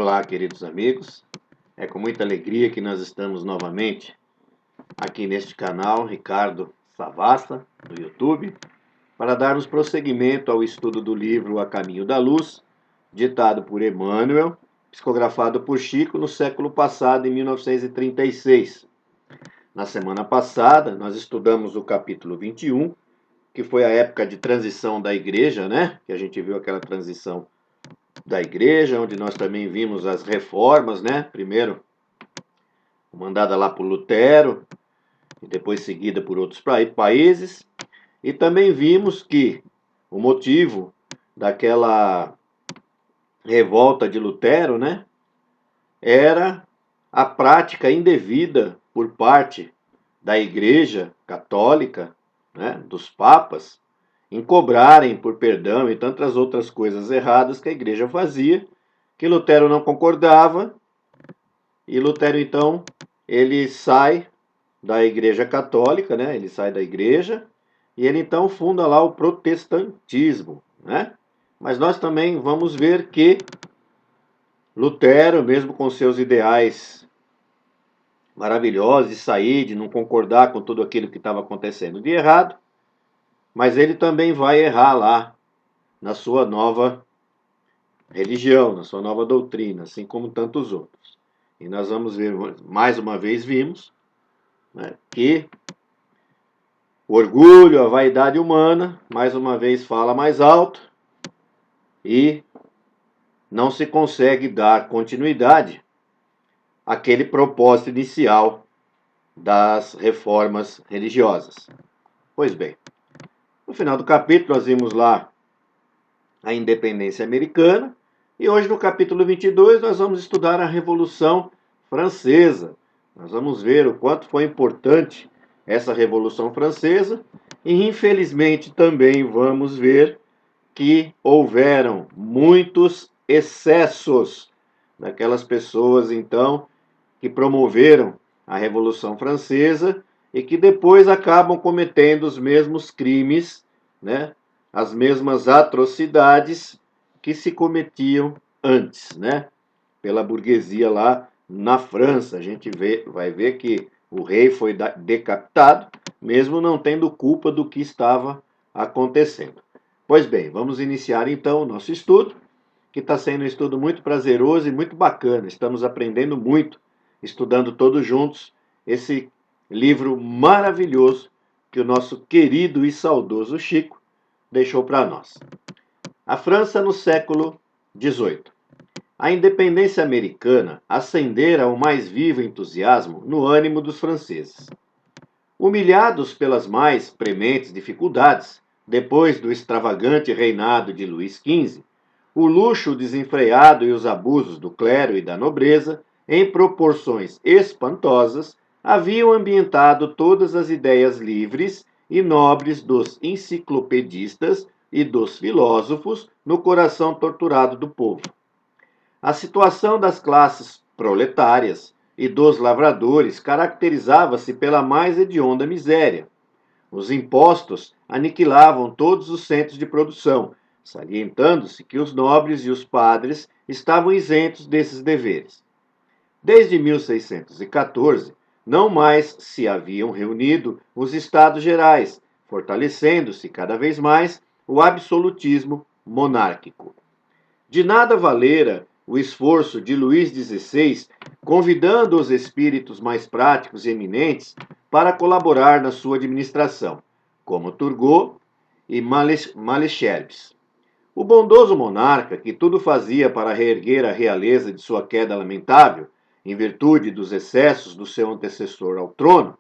Olá, queridos amigos. É com muita alegria que nós estamos novamente aqui neste canal Ricardo Savassa, do YouTube, para darmos prosseguimento ao estudo do livro A Caminho da Luz, ditado por Emmanuel, psicografado por Chico no século passado, em 1936. Na semana passada, nós estudamos o capítulo 21, que foi a época de transição da igreja, né? Que a gente viu aquela transição da igreja, onde nós também vimos as reformas, né? Primeiro, mandada lá por Lutero, e depois seguida por outros países. E também vimos que o motivo daquela revolta de Lutero, né? Era a prática indevida por parte da Igreja Católica, né? Dos papas, em cobrarem por perdão e tantas outras coisas erradas que a igreja fazia, que Lutero não concordava, e Lutero, então, ele sai da igreja católica, né? Ele sai da igreja, e ele, então, funda lá o protestantismo, né? Mas nós também vamos ver que Lutero, mesmo com seus ideais maravilhosos, de sair, de não concordar com tudo aquilo que estava acontecendo de errado, mas ele também vai errar lá na sua nova religião, na sua nova doutrina, assim como tantos outros. E nós vamos ver, mais uma vez vimos, né, que o orgulho, a vaidade humana, mais uma vez fala mais alto e não se consegue dar continuidade àquele propósito inicial das reformas religiosas. Pois bem, no final do capítulo nós vimos lá a independência americana, e hoje no capítulo 22 nós vamos estudar a Revolução Francesa. Nós vamos ver o quanto foi importante essa Revolução Francesa, e infelizmente também vamos ver que houveram muitos excessos daquelas pessoas, então, que promoveram a Revolução Francesa e que depois acabam cometendo os mesmos crimes, né? As mesmas atrocidades que se cometiam antes, né? Pela burguesia lá na França. A gente vai ver que o rei foi decapitado, mesmo não tendo culpa do que estava acontecendo. Pois bem, vamos iniciar então o nosso estudo, que está sendo um estudo muito prazeroso e muito bacana. Estamos aprendendo muito, estudando todos juntos esse livro maravilhoso que o nosso querido e saudoso Chico deixou para nós. A França no século XVIII. A independência americana acendera o mais vivo entusiasmo no ânimo dos franceses. Humilhados pelas mais prementes dificuldades, depois do extravagante reinado de Luís XV, o luxo desenfreado e os abusos do clero e da nobreza, em proporções espantosas, haviam ambientado todas as ideias livres e nobres dos enciclopedistas e dos filósofos no coração torturado do povo. A situação das classes proletárias e dos lavradores caracterizava-se pela mais hedionda miséria. Os impostos aniquilavam todos os centros de produção, salientando-se que os nobres e os padres estavam isentos desses deveres. Desde 1614, não mais se haviam reunido os Estados Gerais, fortalecendo-se cada vez mais o absolutismo monárquico. De nada valera o esforço de Luís XVI, convidando os espíritos mais práticos e eminentes para colaborar na sua administração, como Turgot e Malesherbes. O bondoso monarca, que tudo fazia para reerguer a realeza de sua queda lamentável, em virtude dos excessos do seu antecessor ao trono,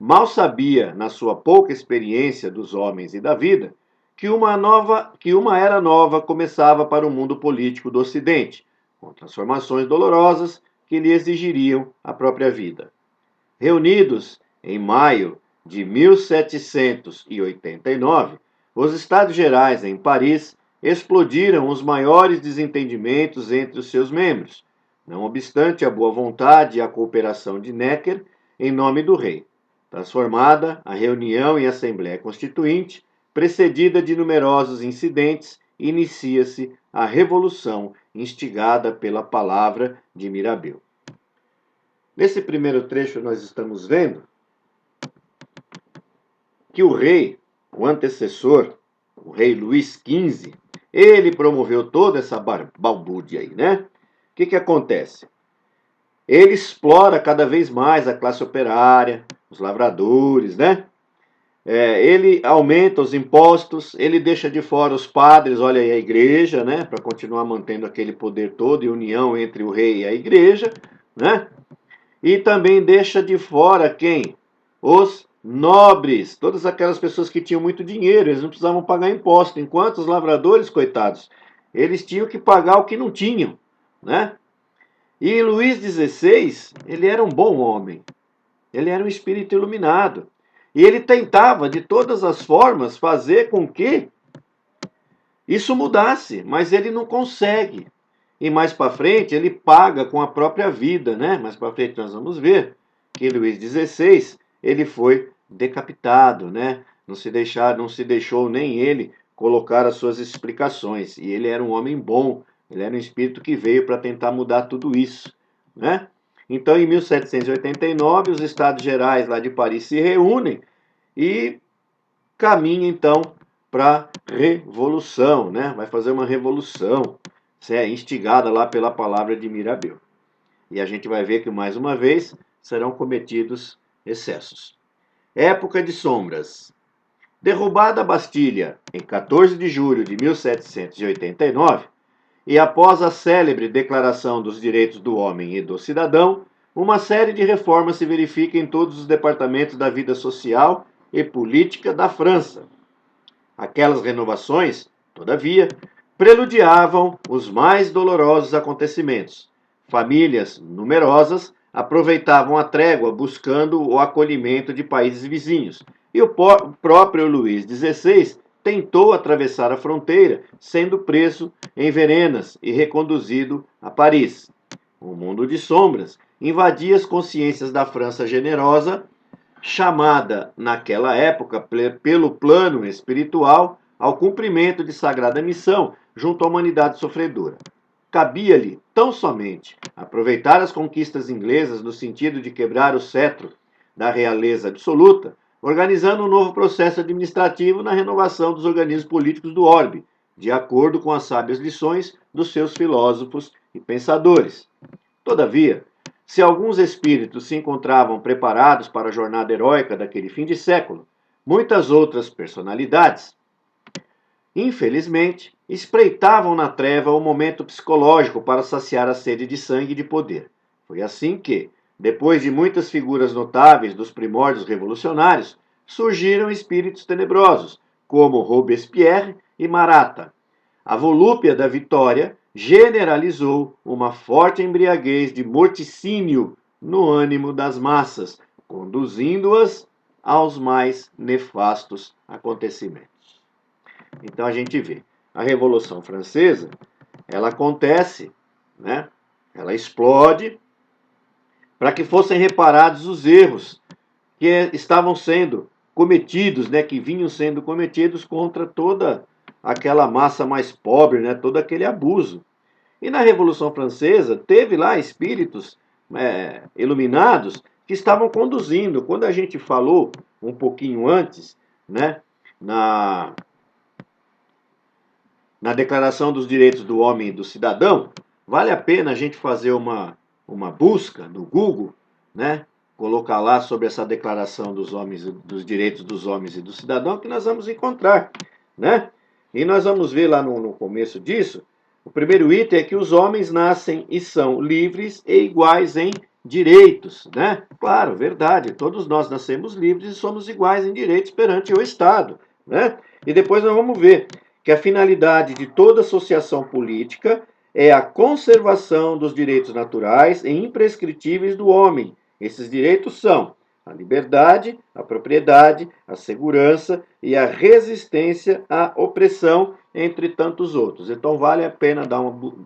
mal sabia, na sua pouca experiência dos homens e da vida, que uma era nova começava para o mundo político do Ocidente, com transformações dolorosas que lhe exigiriam a própria vida. Reunidos em maio de 1789, os Estados Gerais em Paris explodiram os maiores desentendimentos entre os seus membros, não obstante a boa vontade e a cooperação de Necker em nome do rei. Transformada a reunião em Assembleia Constituinte, precedida de numerosos incidentes inicia-se a revolução instigada pela palavra de Mirabeau. Nesse primeiro trecho nós estamos vendo que o rei, o antecessor, o rei Luís XV, ele promoveu toda essa balbúrdia aí, né? O que acontece? Ele explora cada vez mais a classe operária, os lavradores, né? Ele aumenta os impostos, ele deixa de fora os padres, olha aí a igreja, né? Para continuar mantendo aquele poder todo e união entre o rei e a igreja, né? E também deixa de fora quem? Os nobres, todas aquelas pessoas que tinham muito dinheiro, eles não precisavam pagar imposto, enquanto os lavradores, coitados, eles tinham que pagar o que não tinham, né? E Luís XVI, ele era um bom homem, ele era um espírito iluminado, e ele tentava, de todas as formas, fazer com que isso mudasse, mas ele não consegue. E mais para frente ele paga com a própria vida, né? Mais para frente nós vamos ver que Luís XVI ele foi decapitado, né? Não se deixou nem ele colocar as suas explicações. E ele era um homem bom, ele era um espírito que veio para tentar mudar tudo isso, né? Então, em 1789, os Estados Gerais lá de Paris se reúnem e caminham então para revolução, né? Vai fazer uma revolução, instigada lá pela palavra de Mirabeau. E a gente vai ver que, mais uma vez, serão cometidos excessos. Época de sombras. Derrubada a Bastilha em 14 de julho de 1789, e após a célebre Declaração dos Direitos do Homem e do Cidadão, uma série de reformas se verifica em todos os departamentos da vida social e política da França. Aquelas renovações, todavia, preludiavam os mais dolorosos acontecimentos. Famílias numerosas aproveitavam a trégua buscando o acolhimento de países vizinhos, e o próprio Luís XVI tentou atravessar a fronteira, sendo preso em Verenas e reconduzido a Paris. Um mundo de sombras invadia as consciências da França generosa, chamada naquela época pelo plano espiritual ao cumprimento de sagrada missão junto à humanidade sofredora. Cabia-lhe tão somente aproveitar as conquistas inglesas no sentido de quebrar o cetro da realeza absoluta, organizando um novo processo administrativo na renovação dos organismos políticos do orbe, de acordo com as sábias lições dos seus filósofos e pensadores. Todavia, se alguns espíritos se encontravam preparados para a jornada heróica daquele fim de século, muitas outras personalidades, infelizmente, espreitavam na treva o momento psicológico para saciar a sede de sangue e de poder. Foi assim que, depois de muitas figuras notáveis dos primórdios revolucionários, surgiram espíritos tenebrosos, como Robespierre e Marat. A volúpia da vitória generalizou uma forte embriaguez de morticínio no ânimo das massas, conduzindo-as aos mais nefastos acontecimentos. Então a gente vê, a Revolução Francesa, ela acontece, né? Ela explode para que fossem reparados os erros que estavam sendo cometidos, né? Que vinham sendo cometidos contra toda aquela massa mais pobre, né? Todo aquele abuso. E na Revolução Francesa teve lá espíritos iluminados que estavam conduzindo. Quando a gente falou um pouquinho antes, né? Na Declaração dos Direitos do Homem e do Cidadão, vale a pena a gente fazer uma busca no Google, né? Colocar lá sobre essa Declaração dos Direitos dos Homens e do Cidadão, que nós vamos encontrar, né? E nós vamos ver lá no começo disso, o primeiro item é que os homens nascem e são livres e iguais em direitos, né? Claro, verdade, todos nós nascemos livres e somos iguais em direitos perante o Estado, né? E depois nós vamos ver que a finalidade de toda associação política é a conservação dos direitos naturais e imprescritíveis do homem. Esses direitos são a liberdade, a propriedade, a segurança e a resistência à opressão, entre tantos outros. Então vale a pena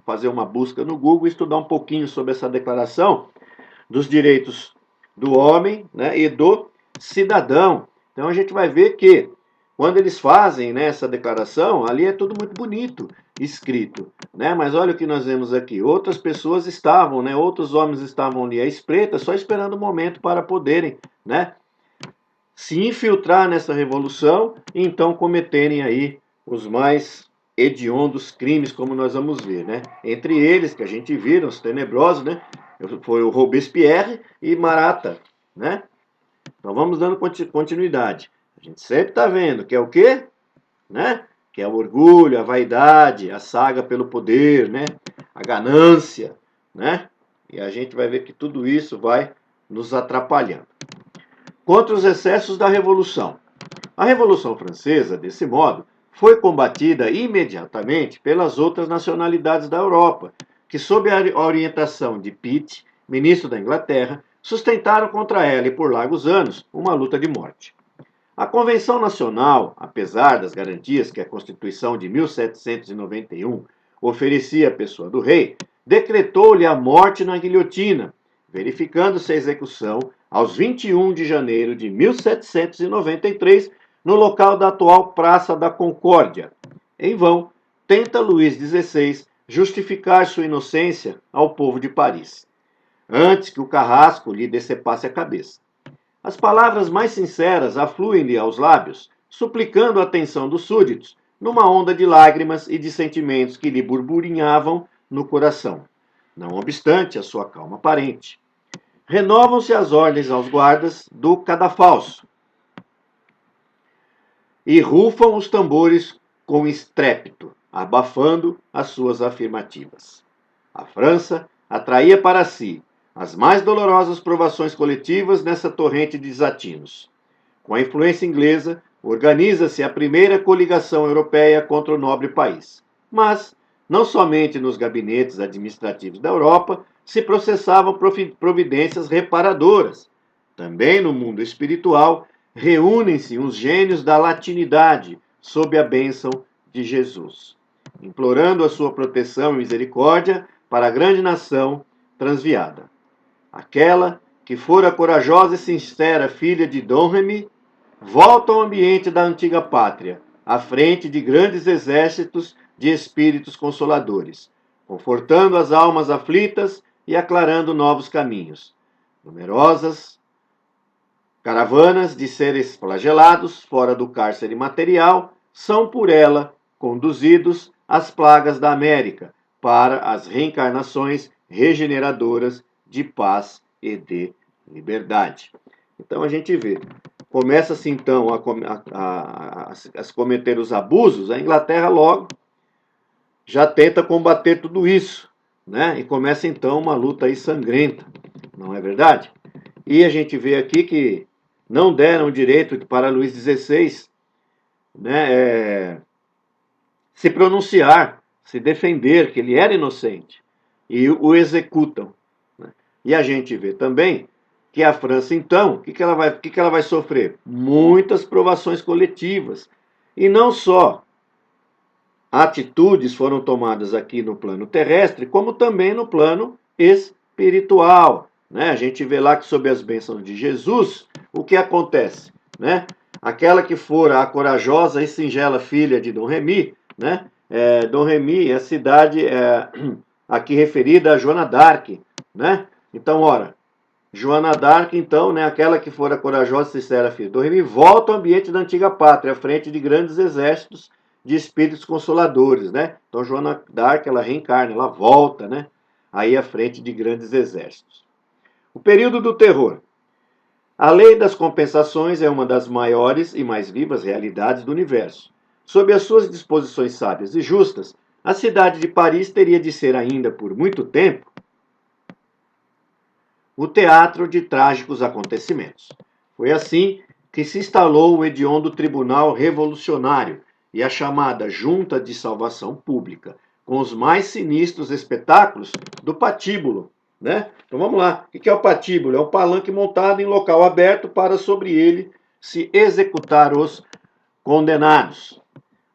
fazer uma busca no Google e estudar um pouquinho sobre essa declaração dos direitos do homem, né, e do cidadão. Então a gente vai ver que quando eles fazem, né, essa declaração, ali é tudo muito bonito escrito, né? Mas olha o que nós vemos aqui. Outras pessoas estavam, né? Outros homens estavam ali à espreita, só esperando o momento para poderem, né, se infiltrar nessa revolução e então cometerem aí os mais hediondos crimes, como nós vamos ver, né? Entre eles, que a gente viu, os tenebrosos, né? Foi o Robespierre e Maratá, né? Então vamos dando continuidade. A gente sempre está vendo que é o quê? Né? Que é o orgulho, a vaidade, a saga pelo poder, né? A ganância, né? E a gente vai ver que tudo isso vai nos atrapalhando. Contra os excessos da Revolução. A Revolução Francesa, desse modo, foi combatida imediatamente pelas outras nacionalidades da Europa, que, sob a orientação de Pitt, ministro da Inglaterra, sustentaram contra ela e por largos anos uma luta de morte. A Convenção Nacional, apesar das garantias que a Constituição de 1791 oferecia à pessoa do rei, decretou-lhe a morte na guilhotina, verificando-se a execução aos 21 de janeiro de 1793, no local da atual Praça da Concórdia. Em vão, tenta Luís XVI justificar sua inocência ao povo de Paris, antes que o carrasco lhe decepasse a cabeça. As palavras mais sinceras afluem-lhe aos lábios, suplicando a atenção dos súditos, numa onda de lágrimas e de sentimentos que lhe burburinhavam no coração, não obstante a sua calma aparente. Renovam-se as ordens aos guardas do cadafalso e rufam os tambores com estrépito, abafando as suas afirmativas. A França atraía para si as mais dolorosas provações coletivas nessa torrente de desatinos. Com a influência inglesa, organiza-se a primeira coligação europeia contra o nobre país. Mas, não somente nos gabinetes administrativos da Europa se processavam providências reparadoras. Também no mundo espiritual, reúnem-se uns gênios da latinidade sob a bênção de Jesus, implorando a sua proteção e misericórdia para a grande nação transviada. Aquela que fora corajosa e sincera filha de Dom Remy, volta ao ambiente da antiga pátria, à frente de grandes exércitos de espíritos consoladores, confortando as almas aflitas e aclarando novos caminhos. Numerosas caravanas de seres flagelados, fora do cárcere material, são por ela conduzidos às plagas da América, para as reencarnações regeneradoras de paz e de liberdade. Então a gente vê, começa-se então a cometer os abusos, a Inglaterra logo já tenta combater tudo isso, né? E começa então uma luta aí sangrenta, não é verdade? E a gente vê aqui que não deram direito para Luís XVI, né, se pronunciar, se defender, que ele era inocente, e o executam. Né? E a gente vê também que a França, então, o que ela vai sofrer? Muitas provações coletivas. E não só atitudes foram tomadas aqui no plano terrestre, como também no plano espiritual. Né? A gente vê lá que, sob as bênçãos de Jesus, o que acontece? Né? Aquela que fora a corajosa e singela filha de Dom Remy, né? Dom Remy é a cidade aqui referida a Joana d'Arc. Né? Então, ora, Joana d'Arc, então, né, aquela que fora corajosa e sincera filha de Dom Remy, volta ao ambiente da antiga pátria, à frente de grandes exércitos de espíritos consoladores, né? Então Joana d'Arc, ela reencarna, ela volta, né? Aí à frente de grandes exércitos. O período do terror. A lei das compensações é uma das maiores e mais vivas realidades do universo. Sob as suas disposições sábias e justas, a cidade de Paris teria de ser ainda por muito tempo o teatro de trágicos acontecimentos. Foi assim que se instalou o hediondo Tribunal Revolucionário e a chamada Junta de Salvação Pública, com os mais sinistros espetáculos do patíbulo. Né? Então vamos lá. O que é o patíbulo? É um palanque montado em local aberto para sobre ele se executar os condenados.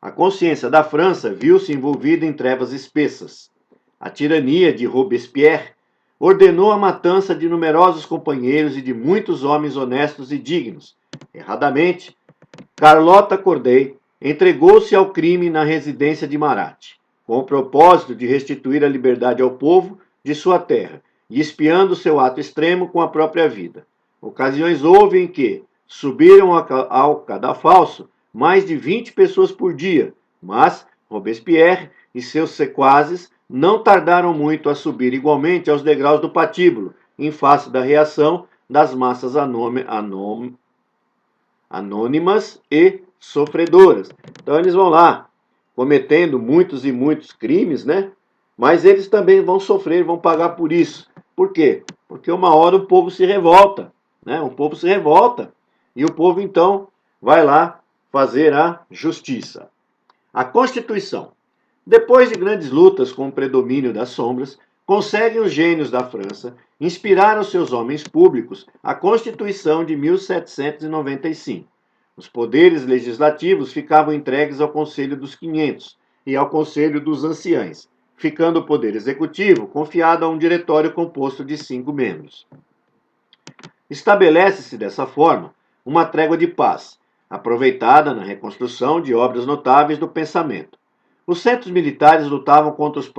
A consciência da França viu-se envolvida em trevas espessas. A tirania de Robespierre ordenou a matança de numerosos companheiros e de muitos homens honestos e dignos. Erradamente, Carlota Corday entregou-se ao crime na residência de Marat, com o propósito de restituir a liberdade ao povo de sua terra, e espiando seu ato extremo com a própria vida. Ocasiões houve em que subiram ao cadafalso mais de 20 pessoas por dia, mas Robespierre e seus sequazes não tardaram muito a subir igualmente aos degraus do patíbulo, em face da reação das massas anônimas e sofredoras. Então eles vão lá, cometendo muitos e muitos crimes, né? Mas eles também vão sofrer, vão pagar por isso. Por quê? Porque uma hora o povo se revolta, né? O povo se revolta e o povo então vai lá fazer a justiça. A Constituição. Depois de grandes lutas com o predomínio das sombras, conseguem os gênios da França inspirar os seus homens públicos a Constituição de 1795. Os poderes legislativos ficavam entregues ao Conselho dos 500 e ao Conselho dos Anciães, ficando o poder executivo confiado a um diretório composto de 5 membros. Estabelece-se dessa forma uma trégua de paz, aproveitada na reconstrução de obras notáveis do pensamento. Os centros militares lutavam contra os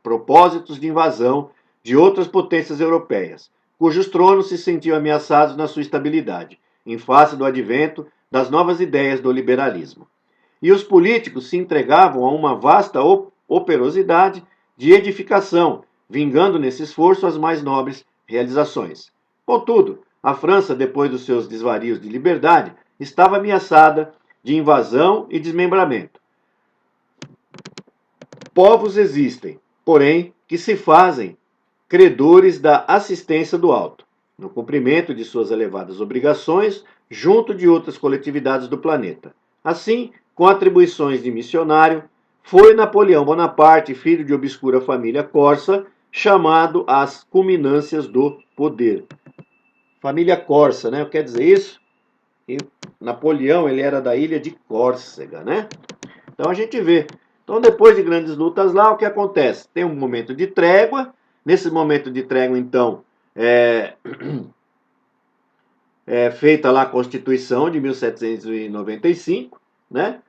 propósitos de invasão de outras potências europeias, cujos tronos se sentiam ameaçados na sua estabilidade, em face do advento das novas ideias do liberalismo. E os políticos se entregavam a uma vasta operosidade de edificação, vingando nesse esforço as mais nobres realizações. Contudo, a França, depois dos seus desvarios de liberdade, estava ameaçada de invasão e desmembramento. Povos existem, porém, que se fazem credores da assistência do alto, no cumprimento de suas elevadas obrigações junto de outras coletividades do planeta. Assim, com atribuições de missionário, foi Napoleão Bonaparte, filho de obscura família corsa, chamado às culminâncias do poder. Família corsa, né? Quer dizer isso? E Napoleão, ele era da ilha de Córcega, né? Então a gente vê. Então, depois de grandes lutas lá, o que acontece? Tem um momento de trégua. Nesse momento de trégua, então, é feita lá a Constituição de 1795, né?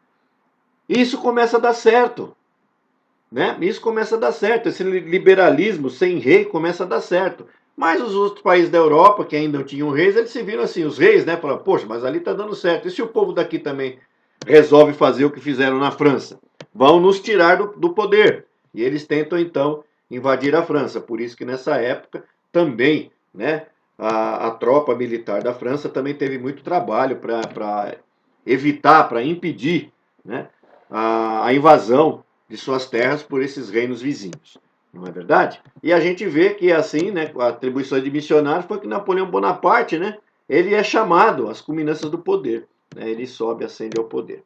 Isso começa a dar certo, né? Isso começa a dar certo. Esse liberalismo sem rei começa a dar certo. Mas os outros países da Europa, que ainda não tinham reis, eles se viram assim, os reis, né? Falaram, poxa, mas ali tá dando certo. E se o povo daqui também resolve fazer o que fizeram na França? Vão nos tirar do poder. E eles tentam, então, invadir a França. Por isso que nessa época também, né, a tropa militar da França também teve muito trabalho para evitar, para impedir, né, a invasão de suas terras por esses reinos vizinhos. Não é verdade? E a gente vê que assim, né, a atribuição de missionário foi que Napoleão Bonaparte, né, ele é chamado às culminâncias do poder. Né, ele sobe, ascende ao poder.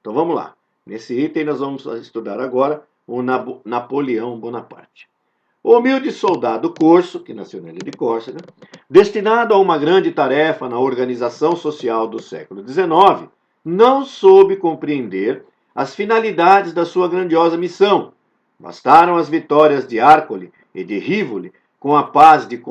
Então vamos lá. Nesse item nós vamos estudar agora o Napoleão Bonaparte. O humilde soldado corso, que nasceu na ilha de Córcega, destinado a uma grande tarefa na organização social do século XIX, não soube compreender as finalidades da sua grandiosa missão. Bastaram as vitórias de Arcole e de Rivoli com a paz de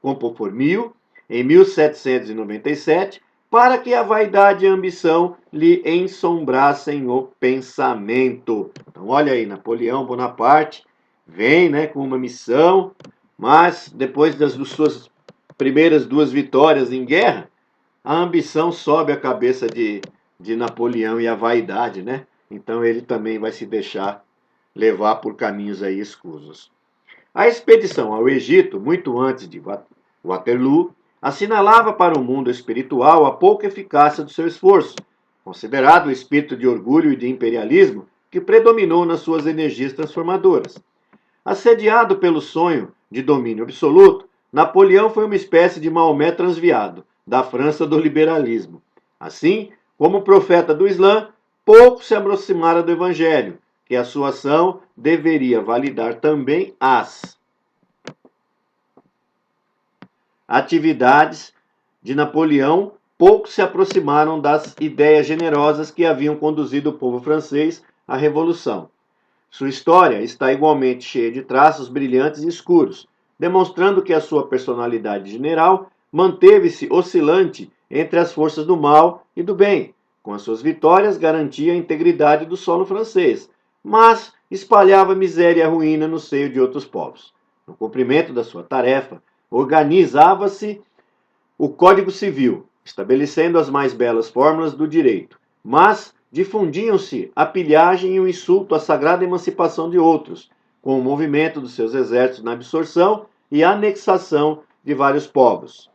Campoformio em 1797 para que a vaidade e a ambição lhe ensombrassem o pensamento. Então, olha aí, Napoleão Bonaparte vem, né, com uma missão, mas depois das suas primeiras 2 vitórias em guerra, a ambição sobe a cabeça de Napoleão e a vaidade, né? Então ele também vai se deixar levar por caminhos aí escusos. A expedição ao Egito, muito antes de Waterloo, assinalava para o mundo espiritual a pouca eficácia do seu esforço, considerado o espírito de orgulho e de imperialismo que predominou nas suas energias transformadoras. Assediado pelo sonho de domínio absoluto, Napoleão foi uma espécie de Maomé transviado, da França do liberalismo. Assim, como profeta do Islã, pouco se aproximara do Evangelho, que a sua ação deveria validar também as atividades de Napoleão, pouco se aproximaram das ideias generosas que haviam conduzido o povo francês à Revolução. Sua história está igualmente cheia de traços brilhantes e escuros, demonstrando que a sua personalidade general manteve-se oscilante entre as forças do mal e do bem, com as suas vitórias, garantia a integridade do solo francês, mas espalhava miséria e ruína no seio de outros povos. No cumprimento da sua tarefa, organizava-se o Código Civil, estabelecendo as mais belas fórmulas do direito, mas difundiam-se a pilhagem e o insulto à sagrada emancipação de outros, com o movimento dos seus exércitos na absorção e anexação de vários povos.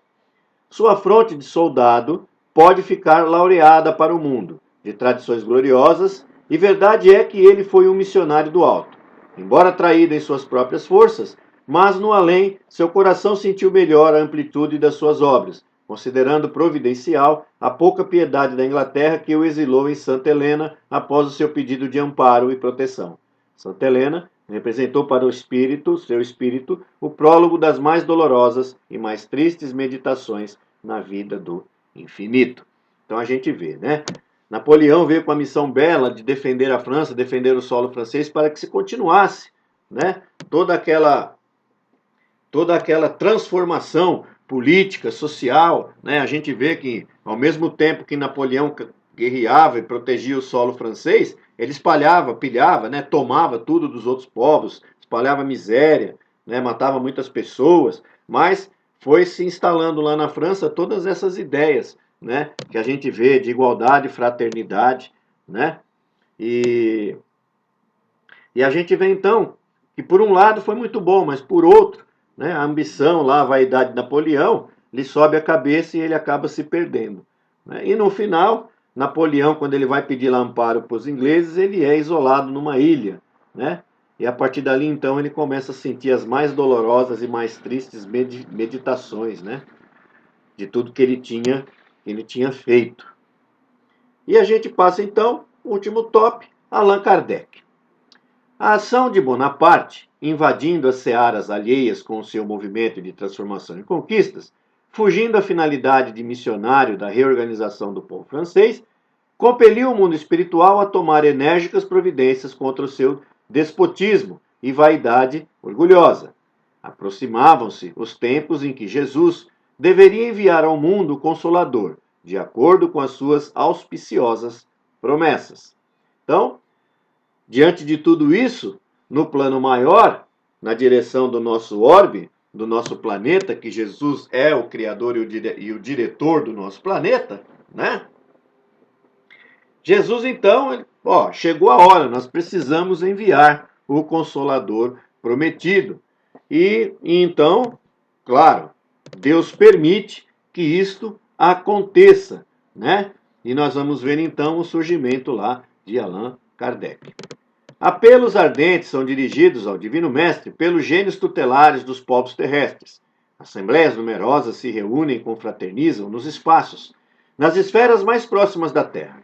Sua fronte de soldado pode ficar laureada para o mundo, de tradições gloriosas, e verdade é que ele foi um missionário do alto. Embora traído em suas próprias forças, mas no além, seu coração sentiu melhor a amplitude das suas obras, considerando providencial a pouca piedade da Inglaterra que o exilou em Santa Helena após o seu pedido de amparo e proteção. Santa Helena representou para seu espírito, o prólogo das mais dolorosas e mais tristes meditações na vida do infinito. Então a gente vê, né? Napoleão veio com a missão bela de defender a França, defender o solo francês para que se continuasse, né? Toda aquela transformação política, social, né? A gente vê que ao mesmo tempo que Napoleão guerreava e protegia o solo francês, ele espalhava, pilhava, né? Tomava tudo dos outros povos, espalhava miséria, né? Matava muitas pessoas, mas foi se instalando lá na França todas essas ideias, né, que a gente vê de igualdade, fraternidade, né? E a gente vê então que por um lado foi muito bom, mas por outro, né, a ambição lá, a vaidade de Napoleão, lhe sobe a cabeça e ele acaba se perdendo, né? E no final, Napoleão, quando ele vai pedir amparo para os ingleses, ele é isolado numa ilha, né? E a partir dali, então, ele começa a sentir as mais dolorosas e mais tristes meditações, né? De tudo que ele tinha feito. E a gente passa, então, o último top, Allan Kardec. A ação de Bonaparte, invadindo as searas alheias com o seu movimento de transformação e conquistas, fugindo à finalidade de missionário da reorganização do povo francês, compeliu o mundo espiritual a tomar enérgicas providências contra o seu despotismo e vaidade orgulhosa. Aproximavam-se os tempos em que Jesus deveria enviar ao mundo o Consolador, de acordo com as suas auspiciosas promessas. Então, diante de tudo isso, no plano maior, na direção do nosso orbe, do nosso planeta, que Jesus é o Criador e o diretor do nosso planeta, né? Jesus, então, chegou a hora, nós precisamos enviar o Consolador prometido. E então, claro, Deus permite que isto aconteça, né? E nós vamos ver então o surgimento lá de Allan Kardec. Apelos ardentes são dirigidos ao Divino Mestre pelos gênios tutelares dos povos terrestres. Assembleias numerosas se reúnem e confraternizam nos espaços, nas esferas mais próximas da Terra.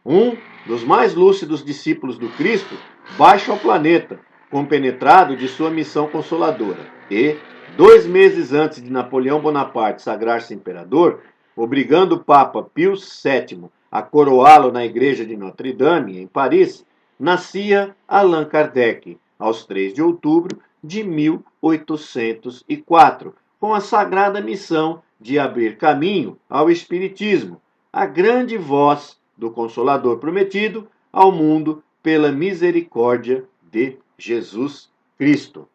Um dos mais lúcidos discípulos do Cristo baixa ao planeta, compenetrado de sua missão consoladora, e, 2 meses antes de Napoleão Bonaparte sagrar-se imperador, obrigando o Papa Pio VII a coroá-lo na igreja de Notre-Dame, em Paris, nascia Allan Kardec, aos 3 de outubro de 1804, com a sagrada missão de abrir caminho ao Espiritismo, a grande voz do Consolador prometido ao mundo pela misericórdia de Jesus Cristo.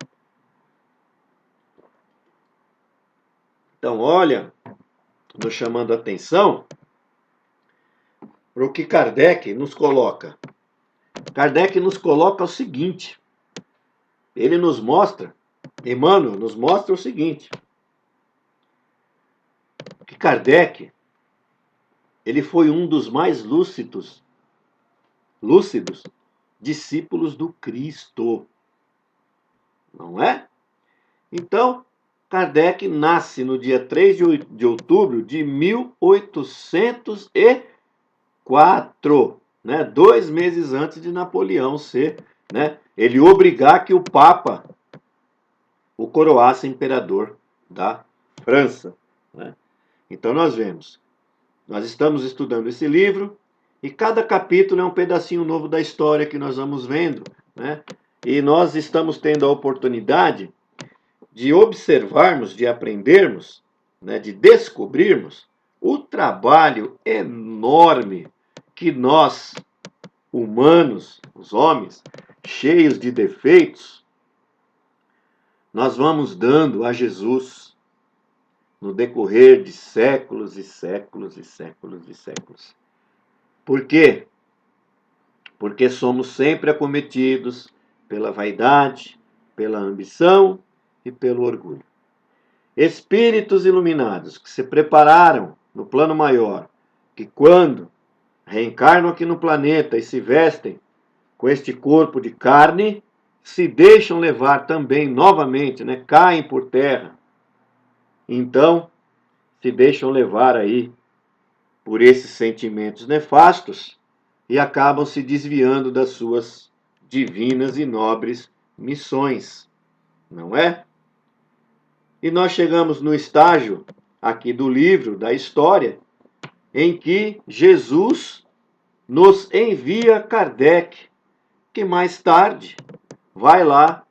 Então, olha, nos chamando a atenção para o que Kardec nos coloca. Kardec nos coloca o seguinte, ele nos mostra, Emmanuel nos mostra o seguinte, que Kardec, ele foi um dos mais lúcidos discípulos do Cristo. Não é? Então, Kardec nasce no dia 3 de outubro de 1804, né? 2 meses antes de Napoleão ser, né? Ele obrigar que o Papa o coroasse imperador da França, né? Então nós vemos, nós estamos estudando esse livro e cada capítulo é um pedacinho novo da história que nós vamos vendo, né? E nós estamos tendo a oportunidade de observarmos, de aprendermos, né, de descobrirmos o trabalho enorme que nós, humanos, os homens, cheios de defeitos, nós vamos dando a Jesus no decorrer de séculos e séculos e séculos e séculos. Por quê? Porque somos sempre acometidos pela vaidade, pela ambição e pelo orgulho. Espíritos iluminados que se prepararam no plano maior, que quando reencarnam aqui no planeta e se vestem com este corpo de carne, se deixam levar também novamente, né? Caem por terra. Então, se deixam levar aí por esses sentimentos nefastos e acabam se desviando das suas divinas e nobres missões, não é? E nós chegamos no estágio aqui do livro, da história, em que Jesus nos envia Kardec, que mais tarde vai lá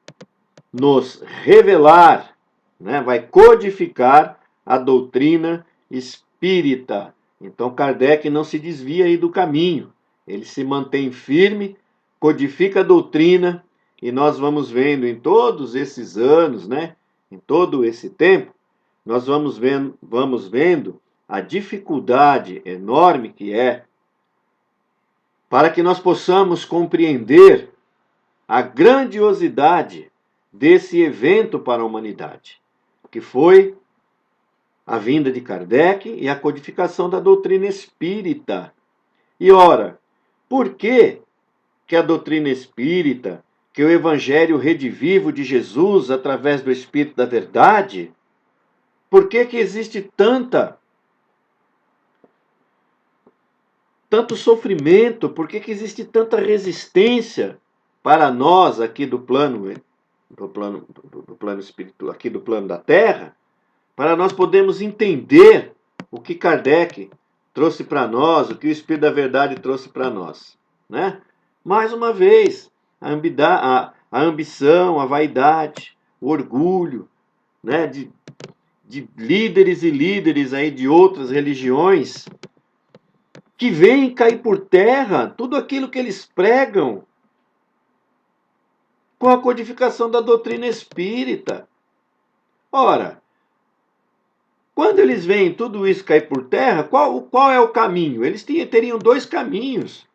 nos revelar, né, vai codificar a doutrina espírita. Então Kardec não se desvia aí do caminho, ele se mantém firme, codifica a doutrina, e nós vamos vendo em todos esses anos, né, em todo esse tempo, nós vamos vendo a dificuldade enorme que é para que nós possamos compreender a grandiosidade desse evento para a humanidade, que foi a vinda de Kardec e a codificação da doutrina espírita. E ora, por que a doutrina espírita, que o evangelho redivivo de Jesus através do Espírito da Verdade, por que existe tanto sofrimento, por que existe tanta resistência para nós aqui do plano espiritual, aqui do plano da Terra, para nós podermos entender o que Kardec trouxe para nós, o que o Espírito da Verdade trouxe para nós, né? Mais uma vez, a ambição, a vaidade, o orgulho, né, de líderes e líderes aí de outras religiões que vêm cair por terra tudo aquilo que eles pregam com a codificação da doutrina espírita. Ora, quando eles veem tudo isso cair por terra, qual é o caminho? Eles teriam dois caminhos.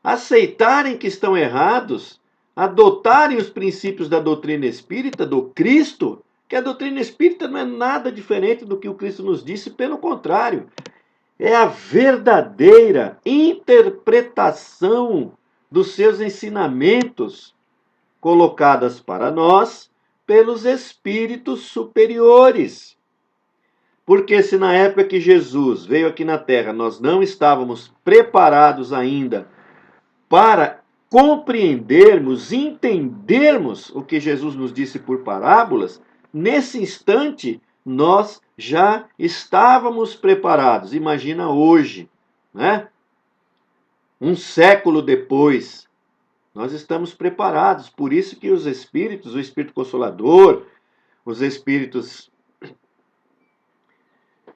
Aceitarem que estão errados, adotarem os princípios da doutrina espírita, do Cristo, que a doutrina espírita não é nada diferente do que o Cristo nos disse, pelo contrário, é a verdadeira interpretação dos seus ensinamentos colocadas para nós pelos espíritos superiores. Porque se na época que Jesus veio aqui na Terra nós não estávamos preparados ainda para compreendermos, entendermos o que Jesus nos disse por parábolas, nesse instante nós já estávamos preparados. Imagina hoje, né? Um século depois, nós estamos preparados. Por isso que os espíritos, o Espírito Consolador, os espíritos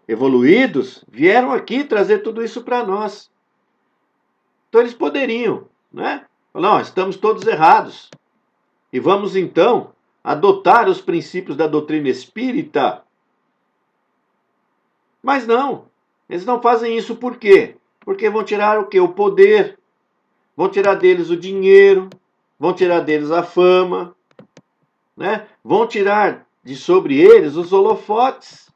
evoluídos, vieram aqui trazer tudo isso para nós. Então eles poderiam, né? Não, estamos todos errados. E vamos então adotar os princípios da doutrina espírita. Mas não, eles não fazem isso por quê? Porque vão tirar o quê? O poder, vão tirar deles o dinheiro, vão tirar deles a fama, né? Vão tirar de sobre eles os holofotes.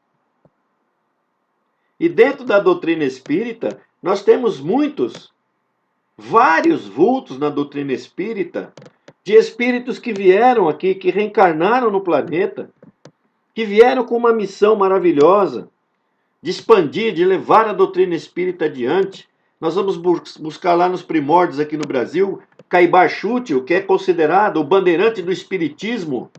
E dentro da doutrina espírita, nós temos vários vultos na doutrina espírita, de espíritos que vieram aqui, que reencarnaram no planeta, que vieram com uma missão maravilhosa, de expandir, de levar a doutrina espírita adiante. Nós vamos buscar lá nos primórdios aqui no Brasil, Caibar Chútil, que é considerado o bandeirante do espiritismo,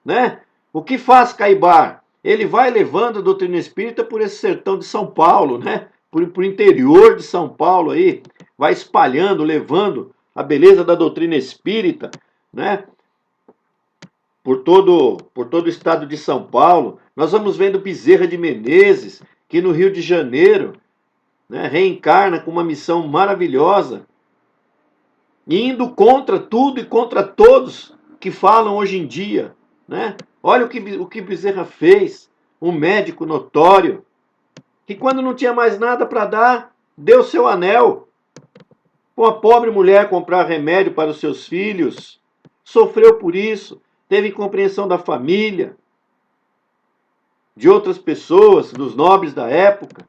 né? O que faz Caibar? Ele vai levando a doutrina espírita por esse sertão de São Paulo, né? Por interior de São Paulo aí, vai espalhando, levando a beleza da doutrina espírita, né? Por todo o estado de São Paulo. Nós vamos vendo Bezerra de Menezes, que no Rio de Janeiro né? Reencarna com uma missão maravilhosa, indo contra tudo e contra todos que falam hoje em dia, né? Olha o que Bezerra fez, um médico notório, que quando não tinha mais nada para dar, deu seu anel com a pobre mulher comprar remédio para os seus filhos, sofreu por isso, teve incompreensão da família, de outras pessoas, dos nobres da época.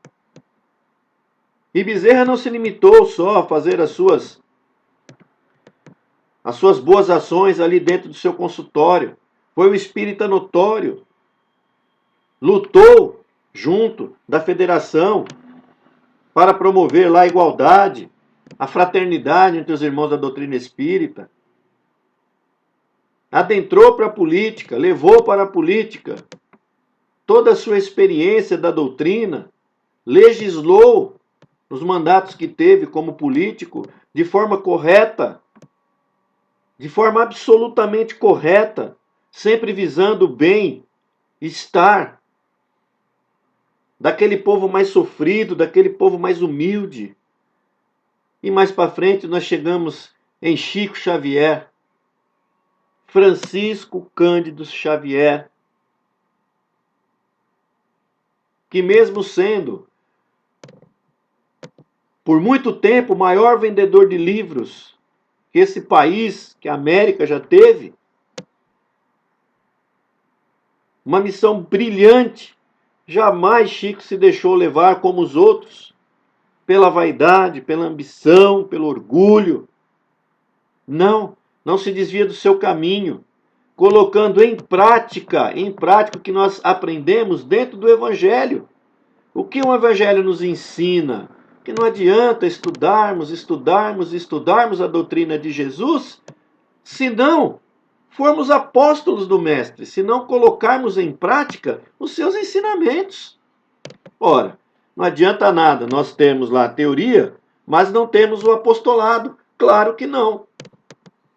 E Bezerra não se limitou só a fazer as suas boas ações ali dentro do seu consultório. Foi um espírita notório. Lutou junto da federação para promover lá a igualdade, a fraternidade entre os irmãos da doutrina espírita. Adentrou para a política, levou para a política toda a sua experiência da doutrina, legislou os mandatos que teve como político de forma correta, de forma absolutamente correta, sempre visando o bem-estar daquele povo mais sofrido, daquele povo mais humilde. E mais para frente nós chegamos em Chico Xavier, Francisco Cândido Xavier, que mesmo sendo por muito tempo o maior vendedor de livros que esse país, que a América já teve, uma missão brilhante, jamais Chico se deixou levar como os outros, pela vaidade, pela ambição, pelo orgulho. Não, não se desvia do seu caminho, colocando em prática o que nós aprendemos dentro do Evangelho. O que o Evangelho nos ensina? Que não adianta estudarmos a doutrina de Jesus, se não formos apóstolos do Mestre, se não colocarmos em prática os seus ensinamentos. Ora, não adianta nada nós termos lá a teoria, mas não temos o apostolado. Claro que não.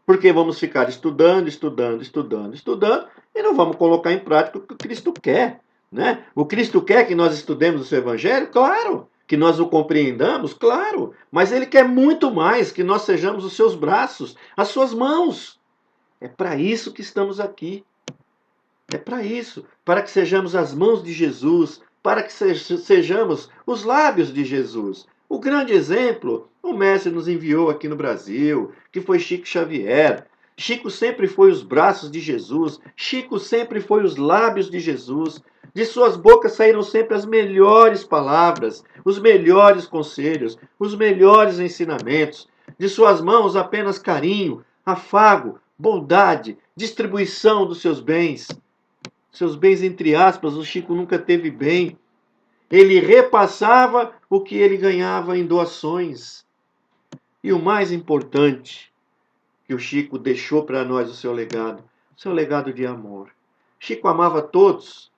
Porque vamos ficar estudando e não vamos colocar em prática o que o Cristo quer, né? O Cristo quer que nós estudemos o seu Evangelho? Claro. Que nós o compreendamos? Claro. Mas ele quer muito mais que nós sejamos os seus braços, as suas mãos. É para isso que estamos aqui. É para isso. Para que sejamos as mãos de Jesus, para que sejamos os lábios de Jesus. O grande exemplo, o Mestre nos enviou aqui no Brasil, que foi Chico Xavier. Chico sempre foi os braços de Jesus. Chico sempre foi os lábios de Jesus. De suas bocas saíram sempre as melhores palavras, os melhores conselhos, os melhores ensinamentos. De suas mãos apenas carinho, afago, bondade, distribuição dos seus bens. Seus bens, entre aspas, o Chico nunca teve bem. Ele repassava o que ele ganhava em doações. E o mais importante que o Chico deixou para nós, o seu legado de amor. Chico amava todos.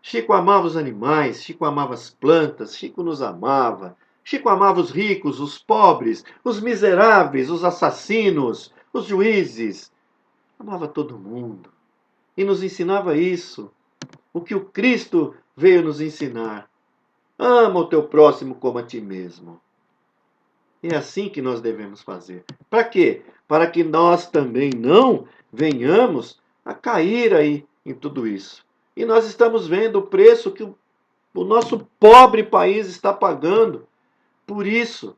Chico amava os animais, Chico amava as plantas, Chico nos amava. Chico amava os ricos, os pobres, os miseráveis, os assassinos, os juízes. Amava todo mundo. E nos ensinava isso. O que o Cristo veio nos ensinar. Ama o teu próximo como a ti mesmo. É assim que nós devemos fazer. Para quê? Para que nós também não venhamos a cair aí em tudo isso. E nós estamos vendo o preço que o nosso pobre país está pagando por isso.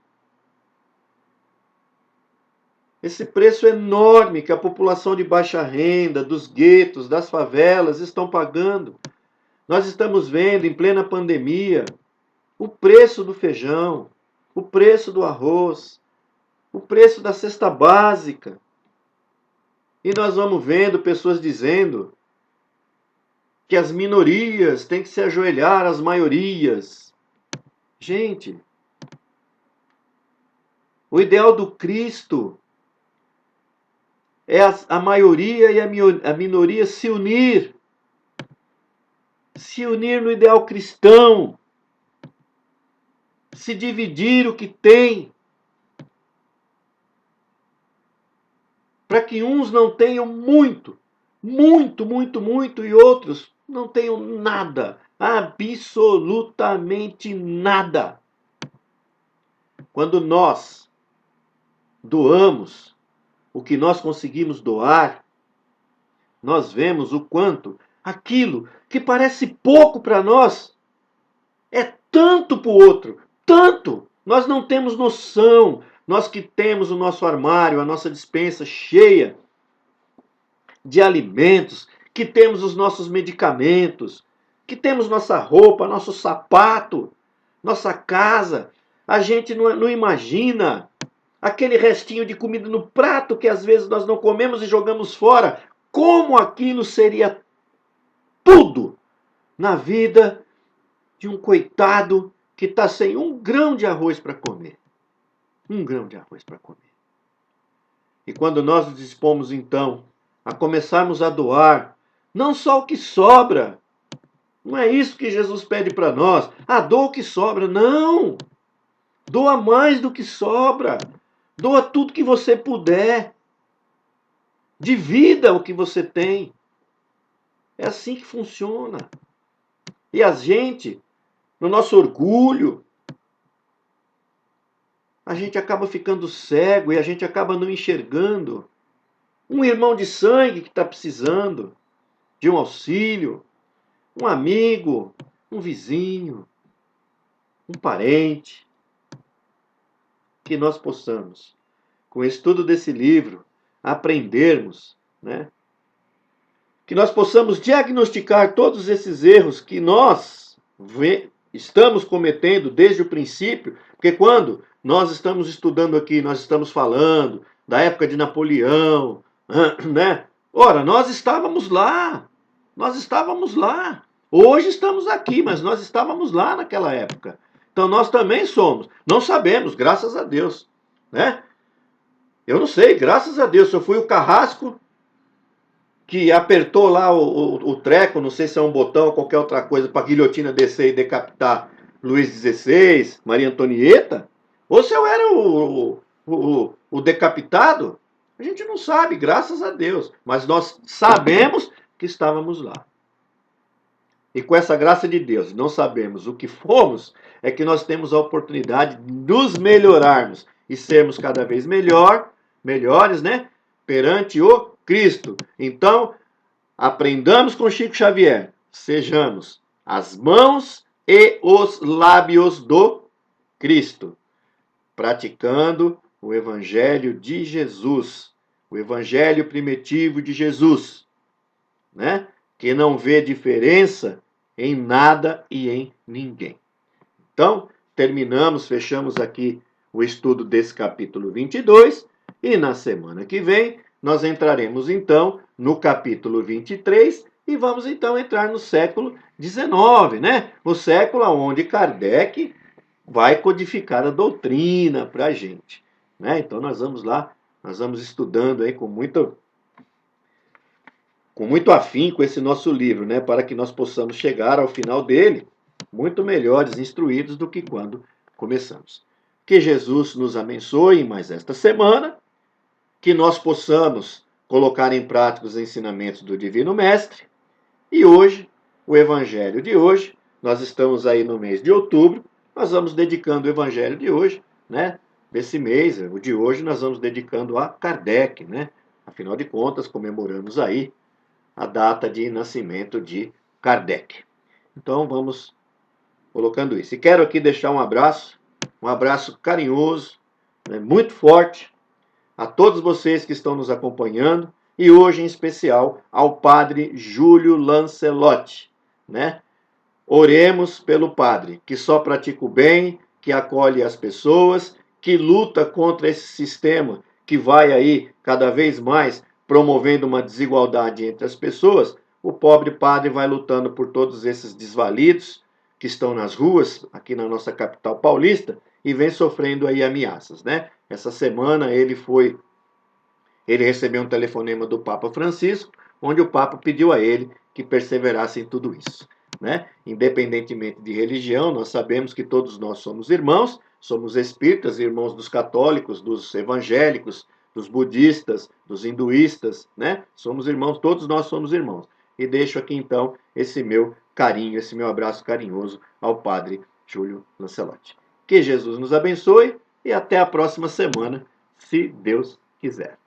Esse preço enorme que a população de baixa renda, dos guetos, das favelas estão pagando. Nós estamos vendo em plena pandemia o preço do feijão, o preço do arroz, o preço da cesta básica. E nós vamos vendo pessoas dizendo que as minorias têm que se ajoelhar às maiorias. Gente, o ideal do Cristo é a maioria e a minoria se unir. Se unir no ideal cristão. Se dividir o que tem. Para que uns não tenham muito, e outros não tenham nada. Absolutamente nada. quando nós doamos o que nós conseguimos doar, nós vemos o quanto aquilo que parece pouco para nós é tanto para o outro, tanto. Nós não temos noção. Nós que temos o nosso armário, a nossa despensa cheia de alimentos, que temos os nossos medicamentos, que temos nossa roupa, nosso sapato, nossa casa. A gente não imagina aquele restinho de comida no prato que às vezes nós não comemos e jogamos fora. Como aquilo seria tudo na vida de um coitado que está sem um grão de arroz para comer. Um grão de arroz para comer. E quando nós nos dispomos, então, a começarmos a doar, não só o que sobra, não é isso que Jesus pede para nós. Ah, doa o que sobra. Não! Doa mais do que sobra. Doa tudo que você puder. Divida o que você tem. É assim que funciona. E a gente, no nosso orgulho, a gente acaba ficando cego e a gente acaba não enxergando um irmão de sangue que está precisando de um auxílio, um amigo, um vizinho, um parente. Que nós possamos, com o estudo desse livro, aprendermos, né? Que nós possamos diagnosticar todos esses erros que nós estamos cometendo desde o princípio, porque quando nós estamos estudando aqui, nós estamos falando da época de Napoleão, né? Ora, nós estávamos lá. Hoje estamos aqui, mas nós estávamos lá naquela época. Então nós também somos. Não sabemos, graças a Deus, né? Eu não sei, graças a Deus, eu fui o carrasco que apertou lá o treco, não sei se é um botão ou qualquer outra coisa, para a guilhotina descer e decapitar Luís XVI, Maria Antonieta, ou se eu era o decapitado, a gente não sabe, graças a Deus, mas nós sabemos que estávamos lá. E com essa graça de Deus, não sabemos o que fomos, é que nós temos a oportunidade de nos melhorarmos e sermos cada vez melhores, né? Perante o Cristo. Então, aprendamos com Chico Xavier. Sejamos as mãos e os lábios do Cristo, praticando o Evangelho de Jesus, o Evangelho primitivo de Jesus, né? Que não vê diferença em nada e em ninguém. Então, fechamos aqui o estudo desse capítulo 22 e na semana que vem nós entraremos então no capítulo 23 e vamos então entrar no século XIX, né? O século onde Kardec vai codificar a doutrina para a gente, né? Então nós vamos lá, nós vamos estudando aí com muito afinco esse nosso livro, né? Para que nós possamos chegar ao final dele muito melhores, instruídos do que quando começamos. Que Jesus nos abençoe em mais esta semana, que nós possamos colocar em prática os ensinamentos do Divino Mestre. E hoje, o Evangelho de hoje, nós estamos aí no mês de outubro, nós vamos dedicando o Evangelho de hoje, né? Desse mês, o de hoje, nós vamos dedicando a Kardec, né? Afinal de contas, comemoramos aí a data de nascimento de Kardec. Então, vamos colocando isso. E quero aqui deixar um abraço carinhoso, né, muito forte, a todos vocês que estão nos acompanhando, e hoje em especial ao Padre Júlio Lancelotti, né? Oremos pelo Padre, que só pratica o bem, que acolhe as pessoas, que luta contra esse sistema que vai aí cada vez mais promovendo uma desigualdade entre as pessoas. O pobre padre vai lutando por todos esses desvalidos que estão nas ruas, aqui na nossa capital paulista, e vem sofrendo aí ameaças, né? Essa semana ele recebeu um telefonema do Papa Francisco, onde o Papa pediu a ele que perseverasse em tudo isso, né? Independentemente de religião, nós sabemos que todos nós somos irmãos, somos espíritas, irmãos dos católicos, dos evangélicos, dos budistas, dos hinduístas, né? Somos irmãos, todos nós somos irmãos. E deixo aqui então esse meu carinho, esse meu abraço carinhoso ao Padre Júlio Lancelotti. Que Jesus nos abençoe e até a próxima semana, se Deus quiser.